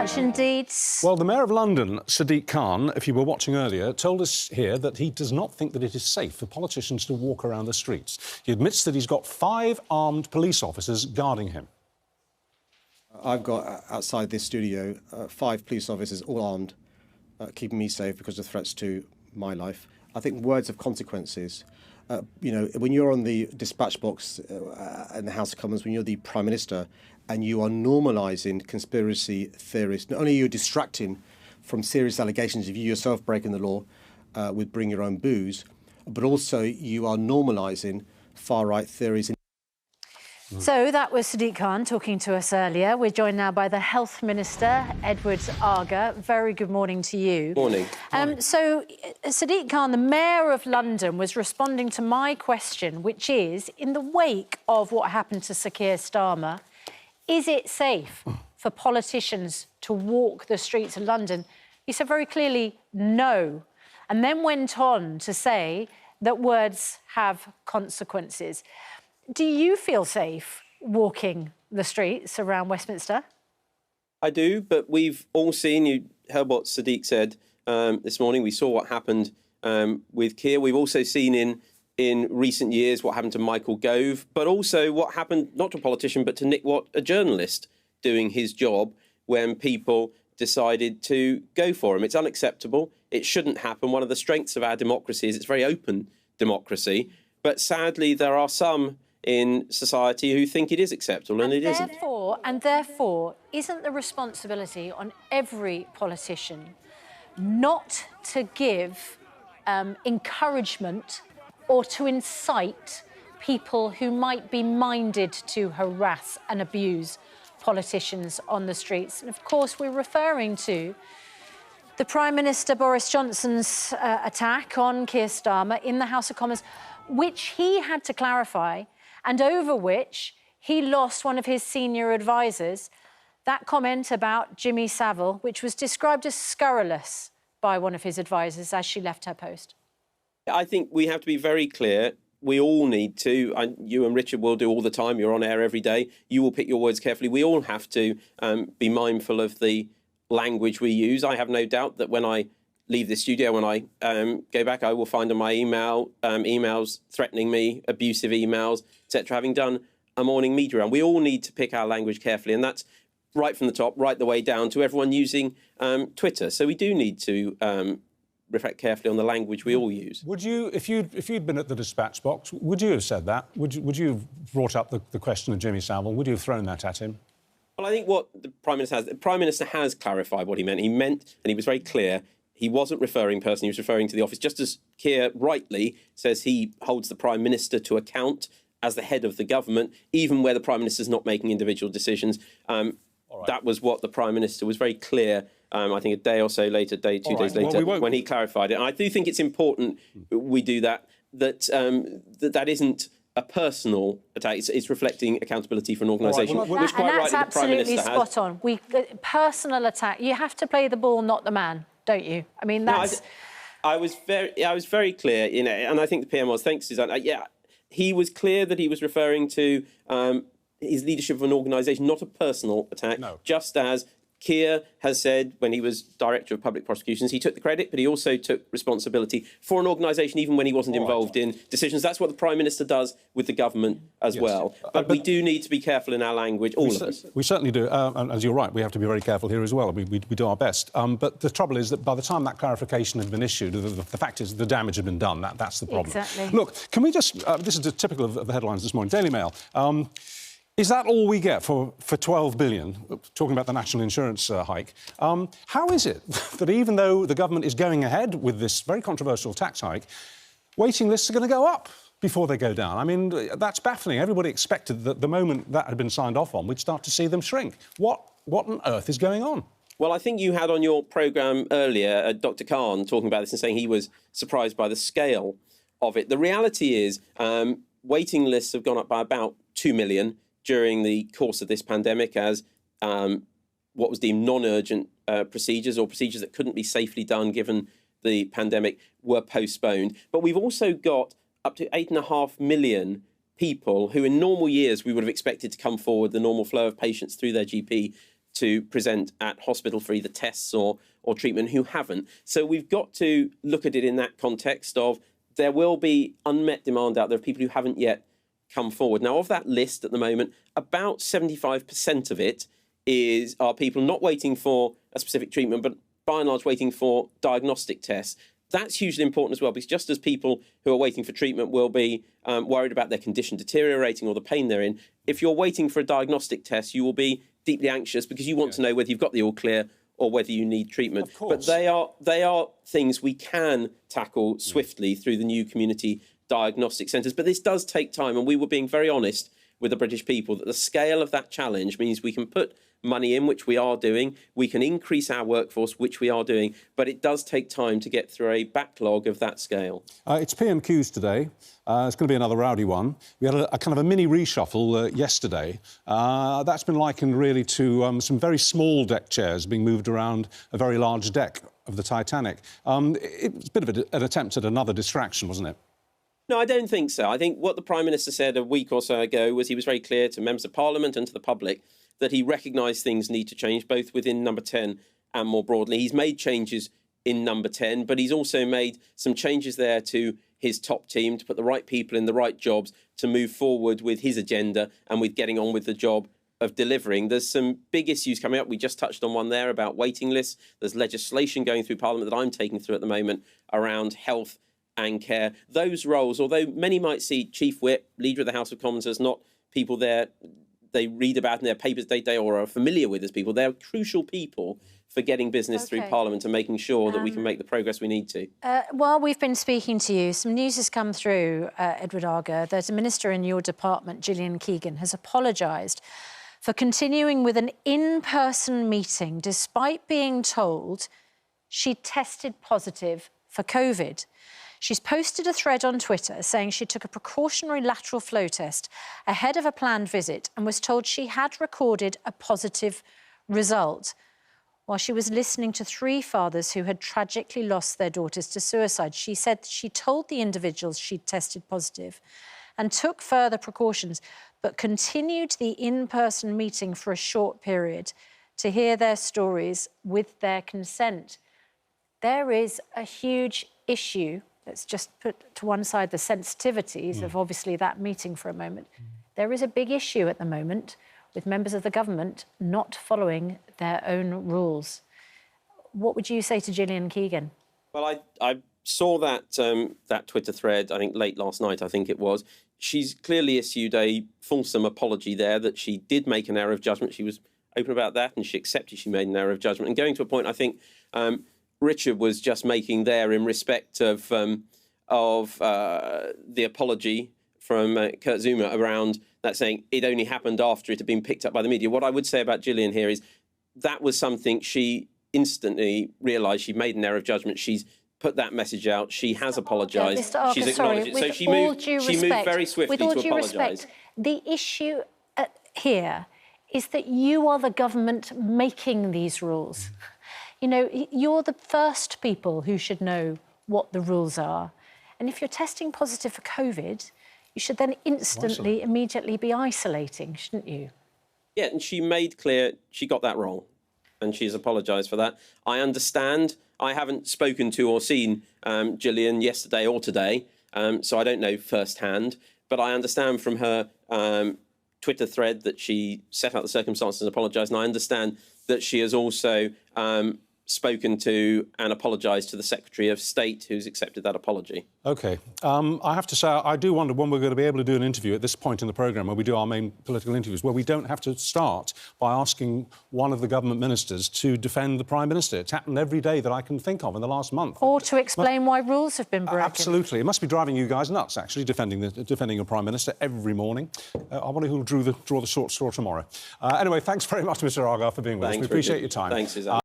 much indeed. Well, the Mayor of London, Sadiq Khan, if you were watching earlier, told us here that he does not think that it is safe for politicians to walk around the streets. He admits that he's got 5 armed police officers guarding him. I've got, outside this studio, 5 police officers, all armed, keeping me safe because of threats to my life. I think words have consequences. You know, when you're on the dispatch box in the House of Commons, when you're the Prime Minister, and you are normalising conspiracy theories, not only are you distracting from serious allegations of you yourself breaking the law with bring your own booze, but also you are normalising far-right theories. So that was Sadiq Khan talking to us earlier. We're joined now by the Health Minister, Edward Argar. Very good morning to you. Morning. So Sadiq Khan, the Mayor of London, was responding to my question, which is, in the wake of what happened to Sir Keir Starmer, is it safe for politicians to walk the streets of London? He said very clearly no, and then went on to say that words have consequences. Do you feel safe walking the streets around Westminster? I do, but we've all seen, you heard what Sadiq said this morning. We saw what happened with Keir. We've also seen in recent years what happened to Michael Gove, but also what happened not to a politician, but to Nick Watt, a journalist doing his job when people decided to go for him. It's unacceptable. It shouldn't happen. One of the strengths of our democracy is it's a very open democracy. But sadly, there are some in society who think it is acceptable, and it isn't. Therefore, isn't the responsibility on every politician not to give encouragement or to incite people who might be minded to harass and abuse politicians on the streets? And of course, we're referring to the Prime Minister Boris Johnson's attack on Keir Starmer in the House of Commons, which he had to clarify, and over which he lost one of his senior advisors. That comment about Jimmy Savile, which was described as scurrilous by one of his advisors as she left her post. I think we have to be very clear. We all need to, you and Richard will do all the time, you're on air every day, you will pick your words carefully. We all have to be mindful of the language we use. I have no doubt that when I leave the studio, when I go back, I will find on my emails threatening me, abusive emails, etc., having done a morning media round. We all need to pick our language carefully, and that's right from the top, right the way down to everyone using Twitter. So we do need to reflect carefully on the language we all use. Would you, if you'd been at the dispatch box, would you have said that? Would you have brought up the question of Jimmy Savile? Would you have thrown that at him? Well, I think what the Prime Minister has clarified what he meant. He meant, and he was very clear, he wasn't referring personally, he was referring to the office. Just as Keir rightly says he holds the Prime Minister to account as the head of the government, even where the Prime Minister's not making individual decisions. That was what the Prime Minister was very clear, I think a day or so later, two days later, when he clarified it. And I do think it's important we do that, that isn't a personal attack. It's reflecting accountability for an organisation, which quite rightly the Prime Minister has. That's absolutely spot on. Personal attack. You have to play the ball, not the man, don't you? I mean, that's... No, I was very clear, you know, and I think the PM was, thanks, Susanna. He was clear that he was referring to his leadership of an organisation, not a personal attack, just as Keir has said when he was Director of Public Prosecutions, he took the credit, but he also took responsibility for an organisation even when he wasn't involved in decisions. That's what the Prime Minister does with the government as well. But we do need to be careful in our language, all of us. We certainly do, and as you're right, we have to be very careful here as well. We do our best. But the trouble is that by the time that clarification had been issued, the fact is the damage had been done. That's the problem. Exactly. Look, can we just... this is typical of the headlines this morning. Daily Mail. Is that all we get for 12 billion, talking about the national insurance hike? How is it that even though the government is going ahead with this very controversial tax hike, waiting lists are going to go up before they go down? I mean, that's baffling. Everybody expected that the moment that had been signed off on, we'd start to see them shrink. What on earth is going on? Well, I think you had on your programme earlier Dr. Khan talking about this and saying he was surprised by the scale of it. The reality is waiting lists have gone up by about 2 million during the course of this pandemic as what was deemed non-urgent procedures or procedures that couldn't be safely done given the pandemic were postponed. But we've also got up to 8.5 million people who in normal years we would have expected to come forward, the normal flow of patients through their GP to present at hospital for either tests or treatment who haven't. So we've got to look at it in that context of there will be unmet demand out there of people who haven't yet come forward. Now, of that list at the moment, about 75% of it are people not waiting for a specific treatment, but by and large waiting for diagnostic tests. That's hugely important as well, because just as people who are waiting for treatment will be worried about their condition deteriorating or the pain they're in, if you're waiting for a diagnostic test, you will be deeply anxious because you want to know whether you've got the all clear or whether you need treatment. But they are things we can tackle swiftly through the new community diagnostic centres. But this does take time, and we were being very honest with the British people that the scale of that challenge means we can put money in, which we are doing, we can increase our workforce, which we are doing, but it does take time to get through a backlog of that scale. It's PMQs today. It's going to be another rowdy one. We had a kind of a mini reshuffle yesterday. That's been likened really to some very small deck chairs being moved around a very large deck of the Titanic. It was a bit of an attempt at another distraction, wasn't it? No, I don't think so. I think what the Prime Minister said a week or so ago was he was very clear to members of Parliament and to the public that he recognised things need to change, both within Number 10 and more broadly. He's made changes in Number 10, but he's also made some changes there to his top team to put the right people in the right jobs to move forward with his agenda and with getting on with the job of delivering. There's some big issues coming up. We just touched on one there about waiting lists. There's legislation going through Parliament that I'm taking through at the moment around health and care. Those roles, although many might see Chief Whip, Leader of the House of Commons, as not people there they read about in their papers day to day or are familiar with as people, they're crucial people for getting business through Parliament and making sure that we can make the progress we need to. While we've been speaking to you, some news has come through, Edward Argar, that a minister in your department, Gillian Keegan, has apologised for continuing with an in-person meeting despite being told she tested positive for COVID. She's posted a thread on Twitter saying she took a precautionary lateral flow test ahead of a planned visit and was told she had recorded a positive result while she was listening to 3 fathers who had tragically lost their daughters to suicide. She said she told the individuals she'd tested positive and took further precautions, but continued the in-person meeting for a short period to hear their stories with their consent. There is a huge issue. Let's just put to one side the sensitivities of obviously that meeting for a moment. There is a big issue at the moment with members of the government not following their own rules. What would you say to Gillian Keegan? Well, I saw that that Twitter thread, I think late last night, I think it was. She's clearly issued a fulsome apology there that she did make an error of judgment. She was open about that and she accepted she made an error of judgment. And going to a point, I think, Richard was just making there in respect of the apology from Kurt Zuma around that saying it only happened after it had been picked up by the media. What I would say about Gillian here is that was something she instantly realised she'd made an error of judgment. She's put that message out. She has apologised. Mr. Argar, she's acknowledged it. So she moved very swiftly to apologise. With all due respect, the issue here is that you are the government making these rules. You know, you're the first people who should know what the rules are. And if you're testing positive for COVID, you should then instantly, immediately be isolating, shouldn't you? Yeah, and she made clear she got that wrong. And she's apologised for that. I understand. I haven't spoken to or seen Gillian yesterday or today, so I don't know firsthand. But I understand from her Twitter thread that she set out the circumstances and apologised. And I understand that she has also spoken to and apologised to the Secretary of State, who's accepted that apology. OK. I have to say, I do wonder when we're going to be able to do an interview at this point in the programme where we do our main political interviews, where we don't have to start by asking one of the government ministers to defend the Prime Minister. It's happened every day that I can think of in the last month. Or to explain why rules have been broken. Absolutely. It must be driving you guys nuts, actually, defending your Prime Minister every morning. I wonder who'll draw the short straw tomorrow. Anyway, thanks very much, Mr Argar, for being with us. We appreciate your time. Thanks, Susanna.